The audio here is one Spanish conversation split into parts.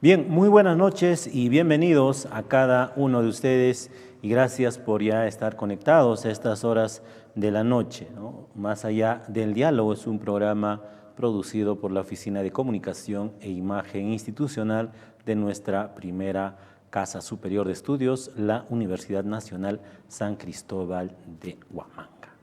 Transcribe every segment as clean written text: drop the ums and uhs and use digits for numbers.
Bien, muy buenas noches y bienvenidos a cada uno de ustedes y gracias por ya estar conectados a estas horas de la noche, ¿no? Más allá del diálogo es un programa producido por la Oficina de Comunicación e Imagen Institucional de nuestra primera Casa Superior de Estudios, la Universidad Nacional San Cristóbal de Huamanga.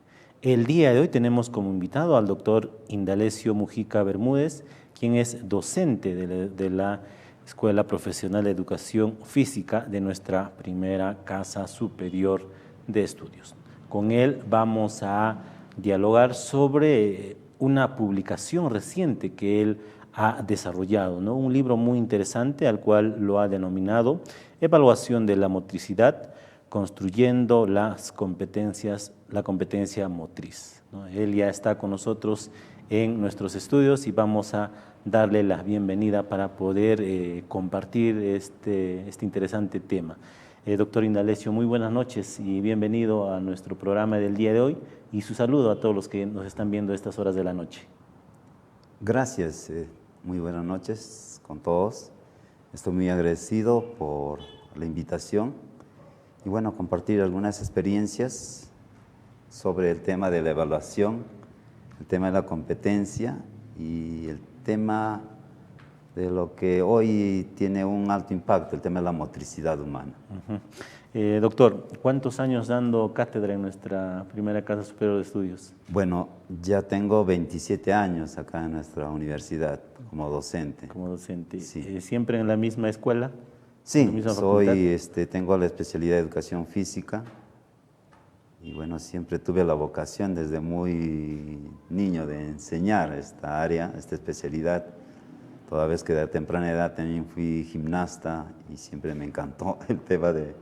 El día de hoy tenemos como invitado al doctor Indalecio Mujica Bermúdez, quien es docente de la Escuela Profesional de Educación Física de nuestra primera Casa Superior de Estudios. Con él vamos a dialogar sobre una publicación reciente que él ha desarrollado, ¿no? Un libro muy interesante al cual lo ha denominado Evaluación de la Motricidad, construyendo la competencia motriz, ¿no? Él ya está con nosotros en nuestros estudios y vamos a darle la bienvenida para poder compartir este interesante tema. Doctor Indalecio, muy buenas noches y bienvenido a nuestro programa del día de hoy y su saludo a todos los que nos están viendo a estas horas de la noche. Gracias, muy buenas noches con todos. Estoy muy agradecido por la invitación y bueno, compartir algunas experiencias sobre el tema de la evaluación, el tema de la competencia y el tema de lo que hoy tiene un alto impacto, el tema de la motricidad humana. Doctor, ¿cuántos años dando cátedra en nuestra primera Casa Superior de Estudios? Bueno, ya tengo 27 años acá en nuestra universidad como docente. Como docente. Sí. ¿Siempre en la misma escuela? Sí, ¿En la misma facultad? tengo la especialidad de educación física y bueno, siempre tuve la vocación desde muy niño de enseñar esta área, esta especialidad. Toda vez que de temprana edad también fui gimnasta y siempre me encantó el tema de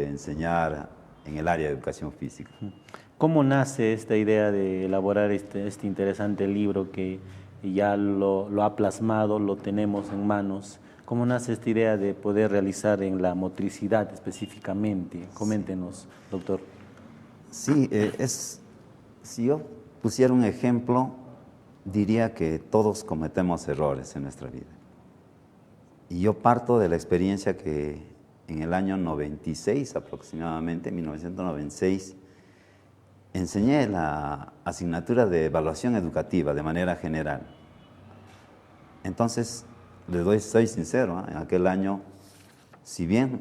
enseñar en el área de educación física. ¿Cómo nace esta idea de elaborar este interesante libro que ya lo ha plasmado, lo tenemos en manos? ¿Cómo nace esta idea de poder realizar en la motricidad específicamente? Coméntenos, doctor. Sí, si yo pusiera un ejemplo, diría que todos cometemos errores en nuestra vida. Y yo parto de la experiencia que en el año 96 aproximadamente, 1996, enseñé la asignatura de evaluación educativa de manera general. Entonces, soy sincero, en aquel año, si bien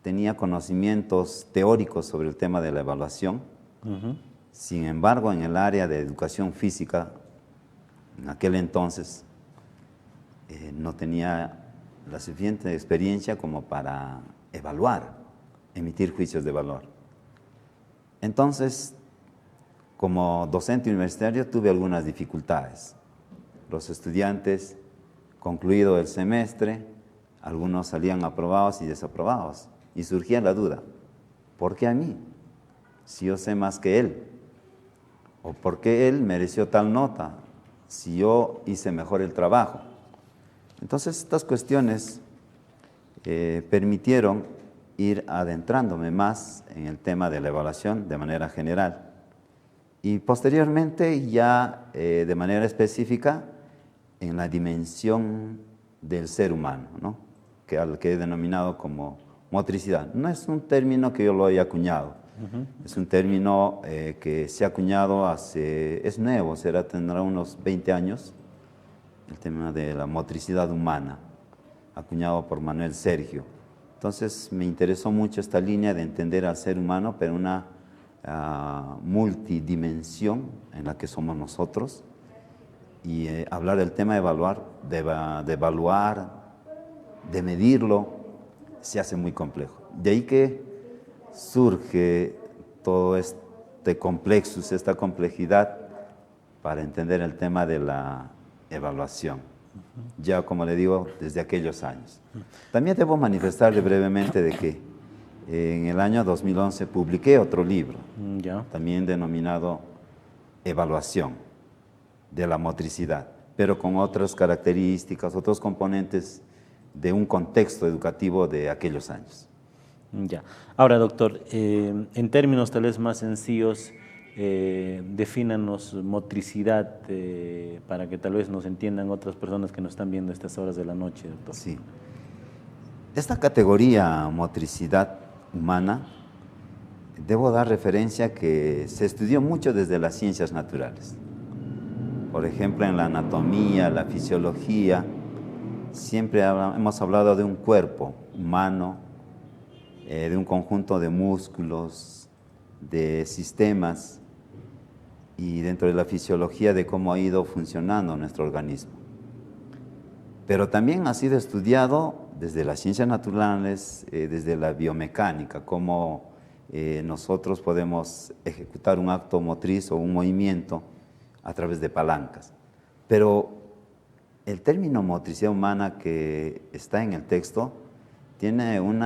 tenía conocimientos teóricos sobre el tema de la evaluación, sin embargo, en el área de educación física, en aquel entonces, no tenía la suficiente experiencia como para evaluar, emitir juicios de valor. Entonces, como docente universitario tuve algunas dificultades. Los estudiantes, concluido el semestre, algunos salían aprobados y desaprobados. Y surgía la duda, ¿por qué a mí? Si yo sé más que él. ¿O por qué él mereció tal nota? Si yo hice mejor el trabajo. Entonces estas cuestiones permitieron ir adentrándome más en el tema de la evaluación de manera general. Y posteriormente ya de manera específica en la dimensión del ser humano, ¿no? Al que he denominado como motricidad. No es un término que yo lo haya acuñado, es un término que se ha acuñado es nuevo, tendrá unos 20 años, el tema de la motricidad humana, acuñado por Manuel Sergio. Entonces me interesó mucho esta línea de entender al ser humano, pero una multidimensión en la que somos nosotros, y hablar del tema de evaluar, de medirlo, se hace muy complejo. De ahí que surge todo este complexus, esta complejidad para entender el tema de la evaluación. Ya, como le digo, desde aquellos años. También debo manifestarle brevemente de que en el año 2011 publiqué otro libro, también denominado Evaluación de la motricidad, pero con otras características, otros componentes de un contexto educativo de aquellos años. Ya. Ahora, doctor, en términos tal vez más sencillos, Defínanos motricidad para que tal vez nos entiendan otras personas que nos están viendo a estas horas de la noche, doctor. Sí. Esta categoría motricidad humana, debo dar referencia que se estudió mucho desde las ciencias naturales. Por ejemplo, en la anatomía, la fisiología, siempre hemos hablado de un cuerpo humano, de un conjunto de músculos, de sistemas, y dentro de la fisiología de cómo ha ido funcionando nuestro organismo. Pero también ha sido estudiado desde las ciencias naturales, desde la biomecánica, cómo nosotros podemos ejecutar un acto motriz o un movimiento a través de palancas. Pero el término motricidad humana que está en el texto tiene un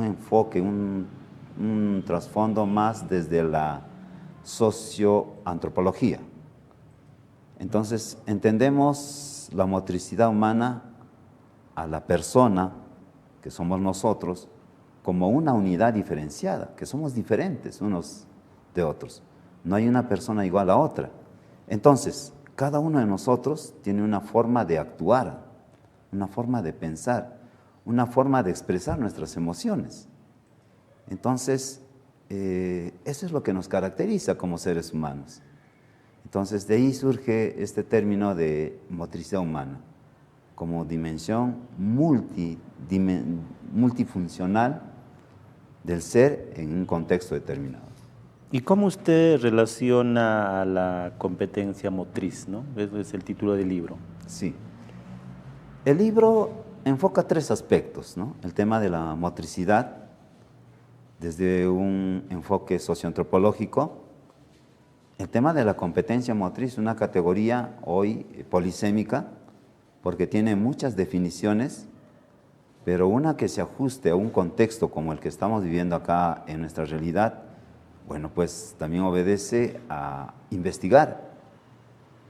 enfoque, un trasfondo más desde la socioantropología. Entonces, entendemos la motricidad humana a la persona, que somos nosotros, como una unidad diferenciada, que somos diferentes unos de otros. No hay una persona igual a otra. Entonces, cada uno de nosotros tiene una forma de actuar, una forma de pensar, una forma de expresar nuestras emociones. Entonces, eso es lo que nos caracteriza como seres humanos. Entonces, de ahí surge este término de motricidad humana, como dimensión multifuncional del ser en un contexto determinado. ¿Y cómo usted relaciona a la competencia motriz, ¿no? Ese es el título del libro. Sí. El libro enfoca tres aspectos, ¿no? El tema de la motricidad, desde un enfoque socioantropológico, el tema de la competencia motriz, una categoría hoy polisémica, porque tiene muchas definiciones, pero una que se ajuste a un contexto como el que estamos viviendo acá en nuestra realidad, bueno, pues también obedece a investigar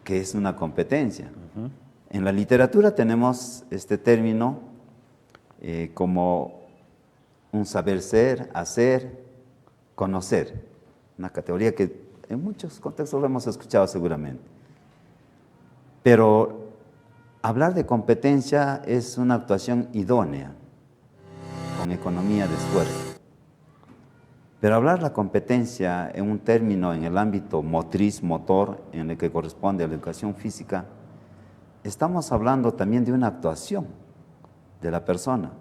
qué es una competencia. En la literatura tenemos este término como un saber ser, hacer, conocer, una categoría que en muchos contextos lo hemos escuchado seguramente. Pero hablar de competencia es una actuación idónea, con economía de esfuerzo. Pero hablar la competencia en un término en el ámbito motriz, motor, en el que corresponde a la educación física, estamos hablando también de una actuación de la persona,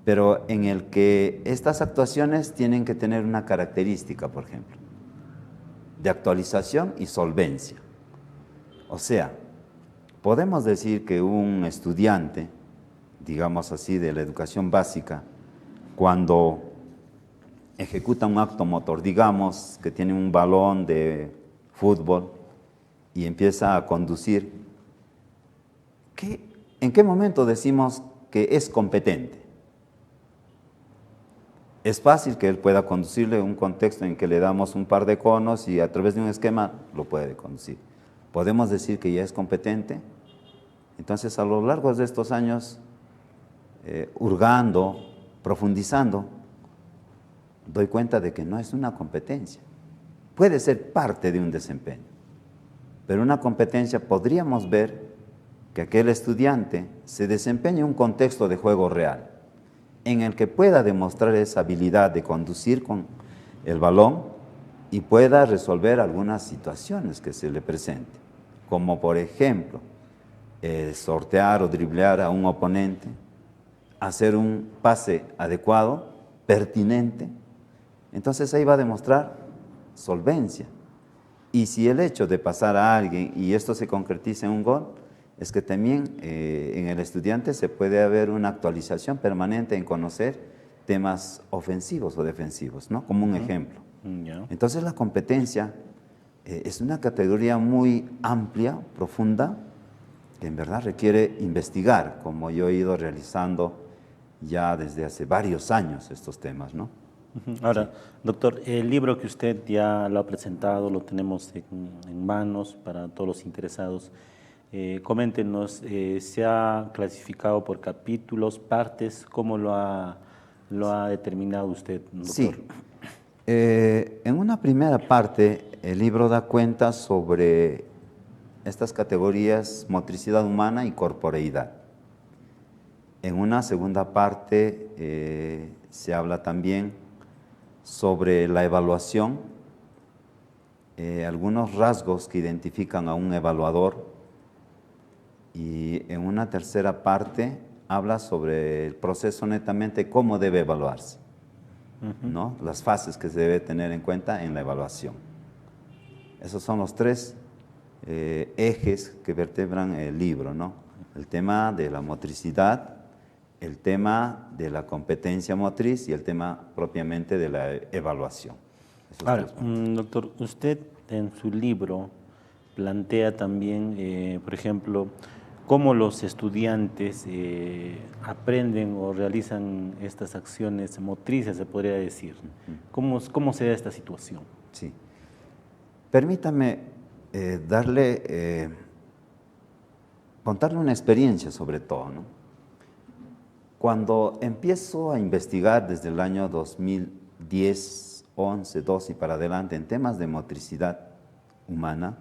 pero en el que estas actuaciones tienen que tener una característica, por ejemplo, de actualización y solvencia. O sea, podemos decir que un estudiante, digamos así, de la educación básica, cuando ejecuta un acto motor, digamos que tiene un balón de fútbol y empieza a conducir, ¿en qué momento decimos que es competente? Es fácil que él pueda conducirle en un contexto en que le damos un par de conos y a través de un esquema lo puede conducir. ¿Podemos decir que ya es competente? Entonces, a lo largo de estos años, hurgando, profundizando, doy cuenta de que no es una competencia. Puede ser parte de un desempeño, pero una competencia podríamos ver que aquel estudiante se desempeña en un contexto de juego real, en el que pueda demostrar esa habilidad de conducir con el balón y pueda resolver algunas situaciones que se le presenten, como por ejemplo, sortear o driblear a un oponente, hacer un pase adecuado, pertinente. Entonces ahí va a demostrar solvencia. Y si el hecho de pasar a alguien y esto se concretiza en un gol, es que también en el estudiante se puede haber una actualización permanente en conocer temas ofensivos o defensivos, ¿no? Como un ejemplo. Entonces la competencia es una categoría muy amplia, profunda, que en verdad requiere investigar, como yo he ido realizando ya desde hace varios años estos temas, ¿no? Ahora, doctor, el libro que usted ya lo ha presentado, lo tenemos en manos para todos los interesados. Coméntenos, ¿se ha clasificado por capítulos, partes? ¿Cómo lo ha determinado usted, doctor? Sí. En una primera parte el libro da cuenta sobre estas categorías motricidad humana y corporeidad. En una segunda parte se habla también sobre la evaluación, algunos rasgos que identifican a un evaluador, y en una tercera parte habla sobre el proceso netamente, cómo debe evaluarse, ¿no? Las fases que se debe tener en cuenta en la evaluación. Esos son los tres ejes que vertebran el libro, ¿no? El tema de la motricidad, el tema de la competencia motriz y el tema propiamente de la evaluación. Ahora, doctor, usted en su libro plantea también, por ejemplo, cómo los estudiantes aprenden o realizan estas acciones motrices, se podría decir. ¿Cómo se da esta situación? Sí. Permítame contarle una experiencia sobre todo, ¿no? Cuando empiezo a investigar desde el año 2010, 11, 12 y para adelante en temas de motricidad humana,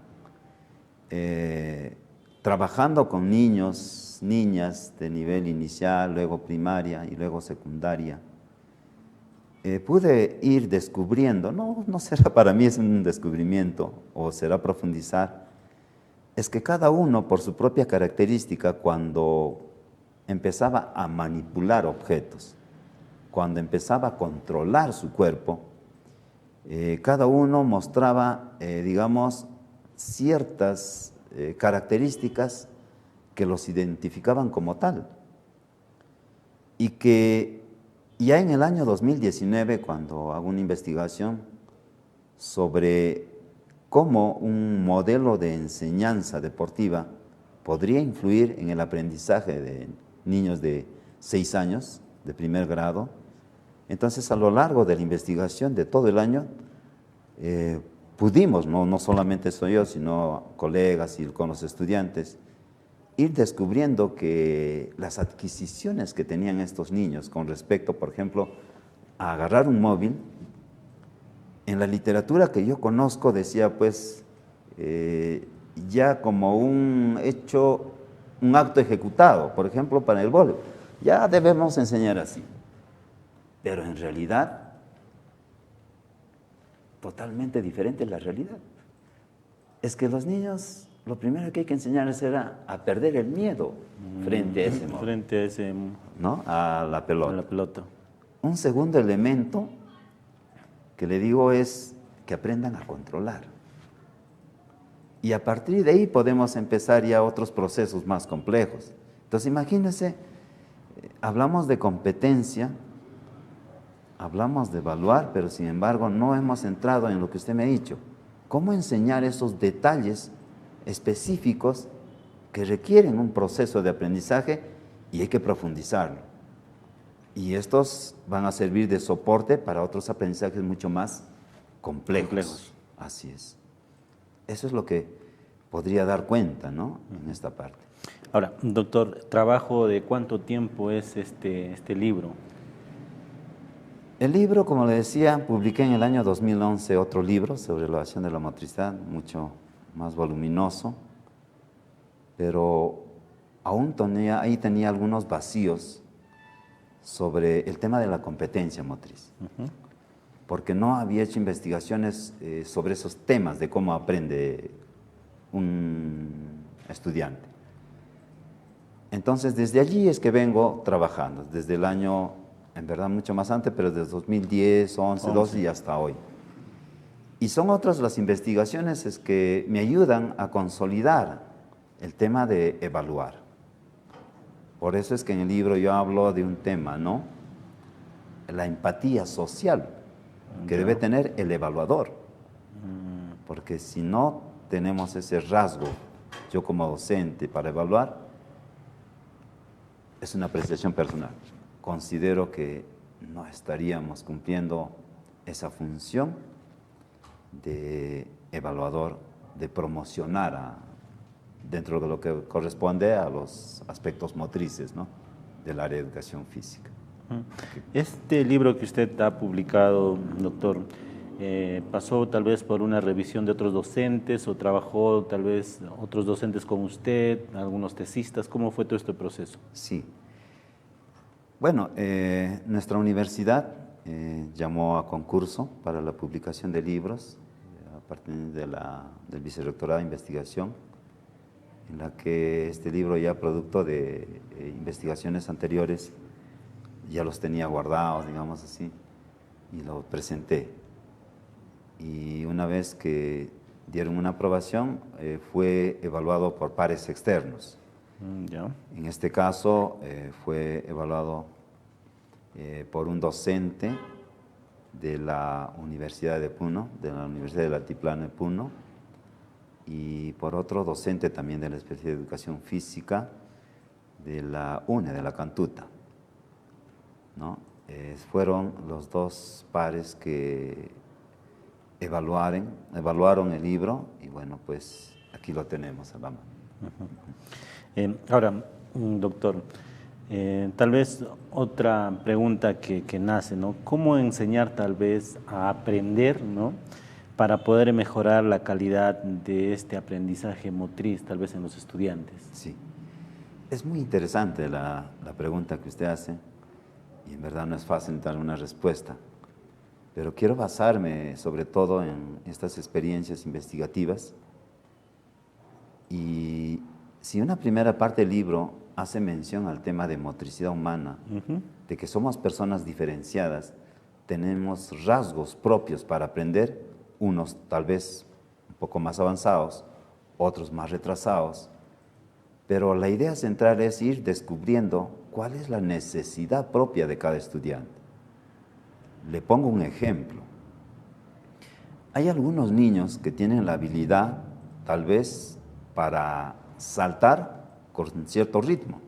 trabajando con niños, niñas de nivel inicial, luego primaria y luego secundaria, pude ir descubriendo, no será para mí es un descubrimiento o será profundizar, es que cada uno por su propia característica, cuando empezaba a manipular objetos, cuando empezaba a controlar su cuerpo, cada uno mostraba, digamos, ciertas características que los identificaban como tal. Y que ya en el año 2019, cuando hago una investigación sobre cómo un modelo de enseñanza deportiva podría influir en el aprendizaje de niños de 6 años, de primer grado, entonces a lo largo de la investigación de todo el año, pudimos, no solamente soy yo, sino colegas y con los estudiantes, ir descubriendo que las adquisiciones que tenían estos niños con respecto, por ejemplo, a agarrar un móvil, en la literatura que yo conozco decía, pues, ya como un hecho, un acto ejecutado, por ejemplo, para el vóley, ya debemos enseñar así. Pero en realidad, totalmente diferente es la realidad. Es que los niños, lo primero que hay que enseñarles era a perder el miedo frente a ese móvil. Frente a ese, ¿No? A la pelota. a la pelota. Un segundo elemento que le digo es que aprendan a controlar. Y a partir de ahí podemos empezar ya otros procesos más complejos. Entonces imagínense, hablamos de competencia, hablamos de evaluar, pero sin embargo no hemos entrado en lo que usted me ha dicho. ¿Cómo enseñar esos detalles específicos que requieren un proceso de aprendizaje y hay que profundizarlo? Y estos van a servir de soporte para otros aprendizajes mucho más complejos. Así es. Eso es lo que podría dar cuenta, ¿no? En esta parte. Ahora, doctor, ¿trabajo de cuánto tiempo es este libro? El libro, como le decía, publiqué en el año 2011 otro libro sobre evaluación de la motricidad, mucho más voluminoso, pero aún ahí tenía algunos vacíos sobre el tema de la competencia motriz, porque no había hecho investigaciones sobre esos temas de cómo aprende un estudiante. Entonces, desde allí es que vengo trabajando, desde el año, en verdad mucho más antes, pero desde 2010, 11, 12 y hasta hoy. Y son otras las investigaciones es que me ayudan a consolidar el tema de evaluar. Por eso es que en el libro yo hablo de un tema, ¿no? La empatía social que debe tener el evaluador. Porque si no tenemos ese rasgo, yo como docente, para evaluar, es una apreciación personal. Considero que no estaríamos cumpliendo esa función de evaluador, de promocionar dentro de lo que corresponde a los aspectos motrices, ¿no? Del área de educación física. Este libro que usted ha publicado, doctor, ¿Pasó tal vez por una revisión de otros docentes o trabajó tal vez otros docentes con usted, algunos tesistas? ¿Cómo fue todo este proceso? Sí. Bueno, nuestra universidad llamó a concurso para la publicación de libros a partir del Vicerrectorado de Investigación, en la que este libro, ya producto de investigaciones anteriores, ya los tenía guardados, digamos así, y lo presenté. Y una vez que dieron una aprobación, fue evaluado por pares externos. Ya. En este caso fue evaluado por un docente de la Universidad de Puno, de la Universidad del Altiplano de Puno, y por otro docente también de la especialidad de Educación Física de la UNE, de la Cantuta, ¿no? Fueron los dos pares que evaluaron el libro y bueno, pues aquí lo tenemos a la mano. Ahora, doctor, tal vez otra pregunta que nace, ¿no? ¿Cómo enseñar tal vez a aprender, ¿no? Para poder mejorar la calidad de este aprendizaje motriz, tal vez en los estudiantes? Sí, es muy interesante la pregunta que usted hace y en verdad no es fácil dar una respuesta, pero quiero basarme sobre todo en estas experiencias investigativas. Y si una primera parte del libro hace mención al tema de motricidad humana, de que somos personas diferenciadas, tenemos rasgos propios para aprender, unos tal vez un poco más avanzados, otros más retrasados, pero la idea central es ir descubriendo cuál es la necesidad propia de cada estudiante. Le pongo un ejemplo. Hay algunos niños que tienen la habilidad, tal vez, para saltar con cierto ritmo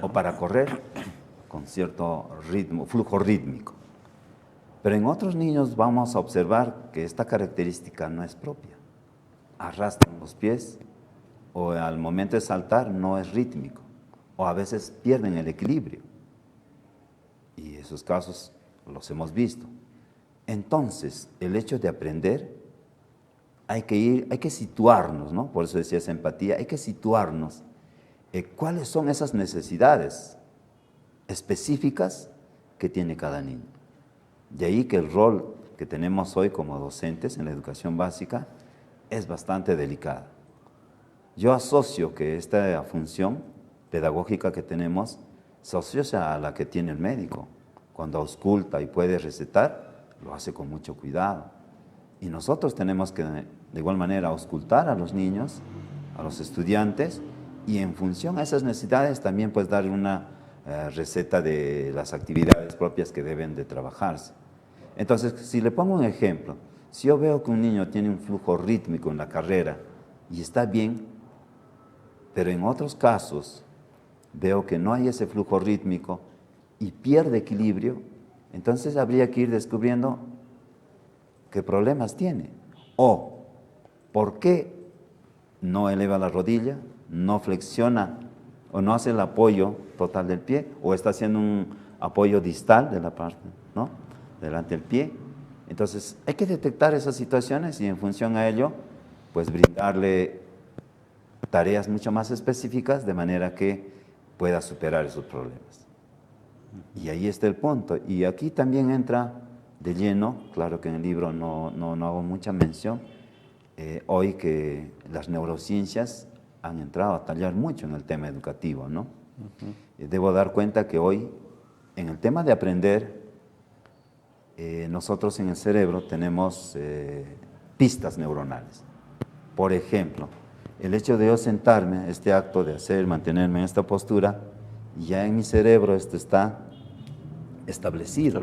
o para correr con cierto ritmo, flujo rítmico. Pero en otros niños vamos a observar que esta característica no es propia. Arrastran los pies o al momento de saltar no es rítmico o a veces pierden el equilibrio. Y esos casos los hemos visto. Entonces, el hecho de aprender, hay que situarnos, ¿no? Por eso decía esa empatía, hay que situarnos cuáles son esas necesidades específicas que tiene cada niño. De ahí que el rol que tenemos hoy como docentes en la educación básica es bastante delicado. Yo asocio que esta función pedagógica que tenemos se asocia a la que tiene el médico. Cuando ausculta y puede recetar, lo hace con mucho cuidado. Y nosotros tenemos que, de igual manera, auscultar a los niños, a los estudiantes, y en función a esas necesidades también pues dar una receta de las actividades propias que deben de trabajarse. Entonces, si le pongo un ejemplo, si yo veo que un niño tiene un flujo rítmico en la carrera y está bien, pero en otros casos veo que no hay ese flujo rítmico y pierde equilibrio, entonces habría que ir descubriendo qué problemas tiene o por qué no eleva la rodilla, no flexiona o no hace el apoyo total del pie o está haciendo un apoyo distal de la parte, ¿no?, delante del pie. Entonces hay que detectar esas situaciones y en función a ello pues brindarle tareas mucho más específicas de manera que pueda superar esos problemas. Y ahí está el punto. Y aquí también entra de lleno, claro que en el libro no hago mucha mención, hoy que las neurociencias han entrado a tallar mucho en el tema educativo, ¿no? Debo dar cuenta que hoy, en el tema de aprender, nosotros en el cerebro tenemos pistas neuronales. Por ejemplo, el hecho de yo sentarme, este acto de mantenerme en esta postura, ya en mi cerebro esto está establecido.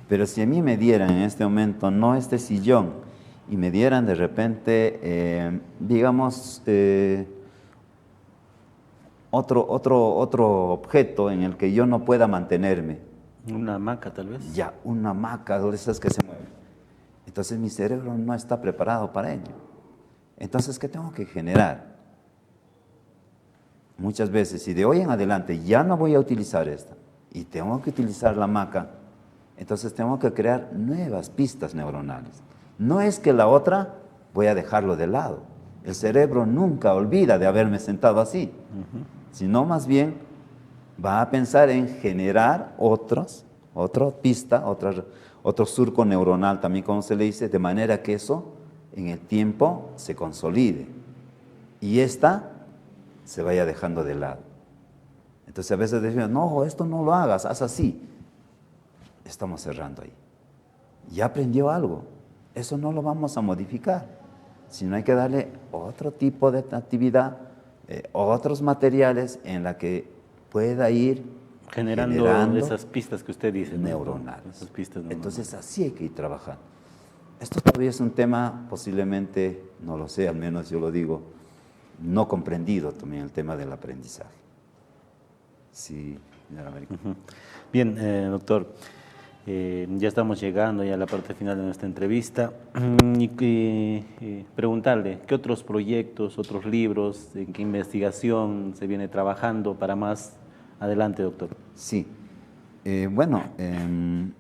Pero si a mí me dieran en este momento, no este sillón, y me dieran de repente, digamos, otro objeto en el que yo no pueda mantenerme. Una hamaca tal vez. Ya, una hamaca de esas que se mueven. Entonces mi cerebro no está preparado para ello. Entonces, ¿qué tengo que generar? Muchas veces, si de hoy en adelante ya no voy a utilizar esta y tengo que utilizar la hamaca, Entonces tengo que crear nuevas pistas neuronales. No es que la otra voy a dejarlo de lado. El cerebro nunca olvida de haberme sentado así, sino más bien va a pensar en generar otra pista, otro surco neuronal también, como se le dice, de manera que eso en el tiempo se consolide y esta se vaya dejando de lado. Entonces a veces decimos, no, esto no lo hagas, haz así. Estamos cerrando ahí. Ya aprendió algo, eso no lo vamos a modificar, sino hay que darle otro tipo de actividad, otros materiales en la que pueda ir generando esas pistas que usted dice, neuronales. ¿no? Esas pistas neuronales. Entonces así hay que ir trabajando. Esto todavía es un tema posiblemente, no lo sé, al menos yo lo digo, no comprendido también el tema del aprendizaje. Sí, señora América. Bien, doctor, ya estamos llegando ya a la parte final de nuestra entrevista. Y preguntarle, ¿qué otros proyectos, otros libros, en qué investigación se viene trabajando para más adelante, doctor? Sí, bueno, en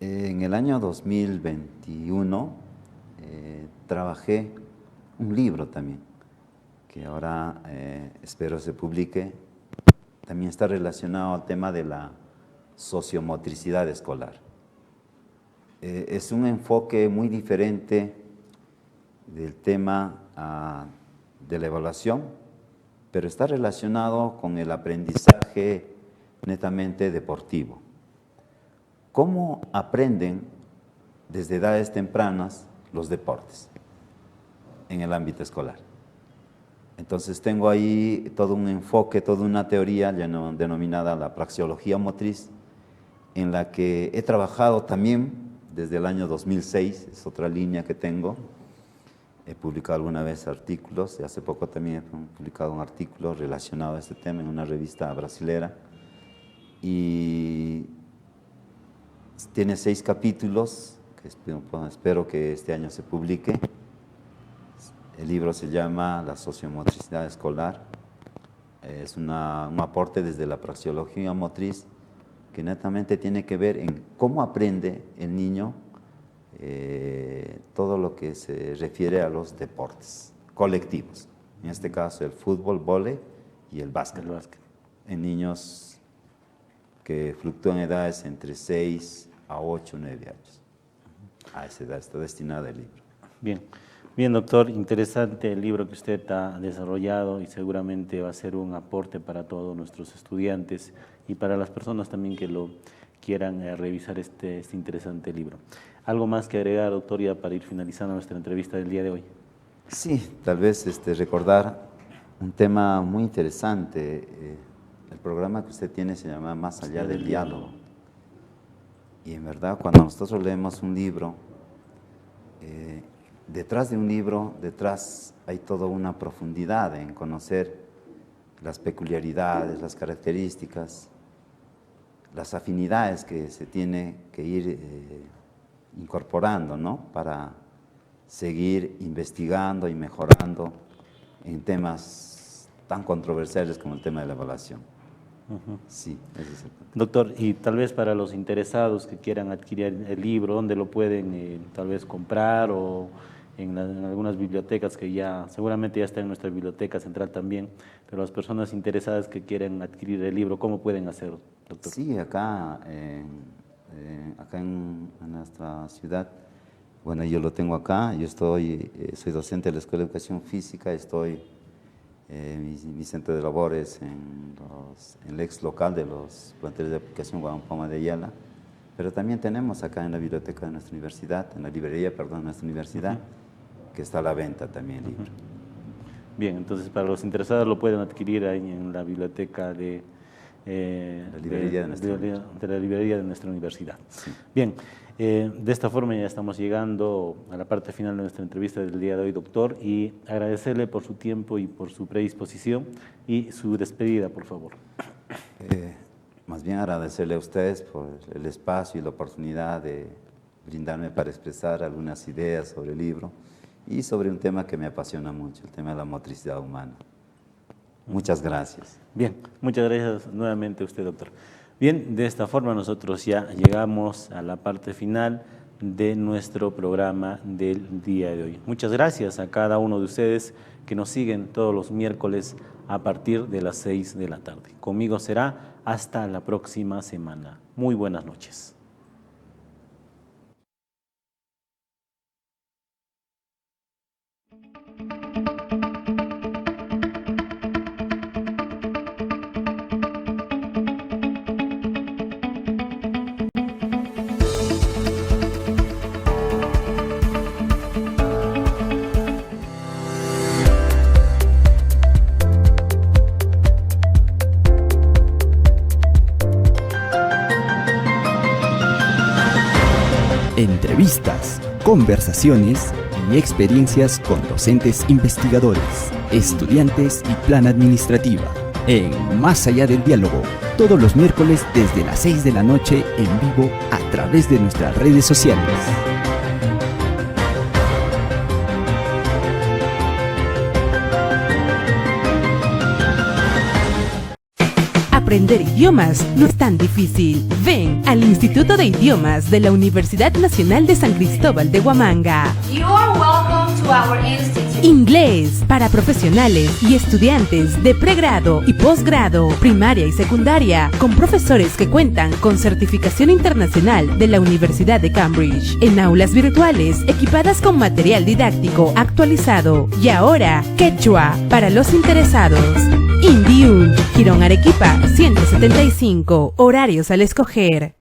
el año 2021 trabajé un libro también, que ahora espero se publique. También está relacionado al tema de la sociomotricidad escolar. Es un enfoque muy diferente del tema de la evaluación, pero está relacionado con el aprendizaje netamente deportivo. ¿Cómo aprenden desde edades tempranas los deportes en el ámbito escolar? Entonces tengo ahí todo un enfoque, toda una teoría denominada la praxeología motriz, en la que he trabajado también desde el año 2006, es otra línea que tengo. He publicado alguna vez artículos, y hace poco también he publicado un artículo relacionado a este tema en una revista brasilera. Y tiene 6 capítulos, que espero que este año se publique. El libro se llama La sociomotricidad escolar. Es un aporte desde la praxeología motriz que netamente tiene que ver en cómo aprende el niño todo lo que se refiere a los deportes colectivos. En este caso el fútbol, vóley y el básquet. En niños que fluctúan edades entre 6 a 8 o 9 años. A esa edad está destinado el libro. Bien. Bien, doctor, interesante el libro que usted ha desarrollado y seguramente va a ser un aporte para todos nuestros estudiantes y para las personas también que lo quieran revisar este interesante libro. ¿Algo más que agregar, doctor, ya para ir finalizando nuestra entrevista del día de hoy? Sí, tal vez recordar un tema muy interesante. El programa que usted tiene se llama Más allá del diálogo. Y en verdad, cuando nosotros leemos un libro, detrás de un libro, detrás hay toda una profundidad en conocer las peculiaridades, las características, las afinidades que se tiene que ir incorporando, ¿no? Para seguir investigando y mejorando en temas tan controversiales como el tema de la evaluación. Sí, ese es el punto. Doctor, y tal vez para los interesados que quieran adquirir el libro, ¿dónde lo pueden tal vez comprar o en algunas bibliotecas que ya, seguramente ya está en nuestra biblioteca central también, pero las personas interesadas que quieren adquirir el libro, ¿cómo pueden hacerlo, doctor? Sí, acá en nuestra ciudad, bueno, yo lo tengo acá, yo soy docente de la Escuela de Educación Física, mi centro de labores en el ex local de los planteles de aplicación Guadampoma de Ayala, pero también tenemos acá en la biblioteca de nuestra universidad, en la librería, perdón, de nuestra universidad, que está a la venta también el libro. Bien, entonces para los interesados lo pueden adquirir ahí en la biblioteca de la librería la librería de nuestra universidad. Sí. Bien, de esta forma ya estamos llegando a la parte final de nuestra entrevista del día de hoy, doctor, y agradecerle por su tiempo y por su predisposición y su despedida, por favor. Más bien agradecerle a ustedes por el espacio y la oportunidad de brindarme para expresar algunas ideas sobre el libro y sobre un tema que me apasiona mucho, el tema de la motricidad humana. Muchas gracias. Bien, muchas gracias nuevamente a usted, doctor. Bien, de esta forma nosotros ya llegamos a la parte final de nuestro programa del día de hoy. Muchas gracias a cada uno de ustedes que nos siguen todos los miércoles a partir de las 6 de la tarde. Conmigo será hasta la próxima semana. Muy buenas noches. Entrevistas, conversaciones y experiencias con docentes investigadores, estudiantes y plan administrativa. En Más Allá del Diálogo, todos los miércoles desde las 6 de la noche en vivo a través de nuestras redes sociales. Aprender idiomas no es tan difícil. Ven al Instituto de Idiomas de la Universidad Nacional de San Cristóbal de Huamanga. You are welcome to our institute. Inglés para profesionales y estudiantes de pregrado y posgrado, primaria y secundaria, con profesores que cuentan con certificación internacional de la Universidad de Cambridge, en aulas virtuales equipadas con material didáctico actualizado. Y ahora, quechua para los interesados. Indiun, Girón Arequipa 175, horarios al escoger.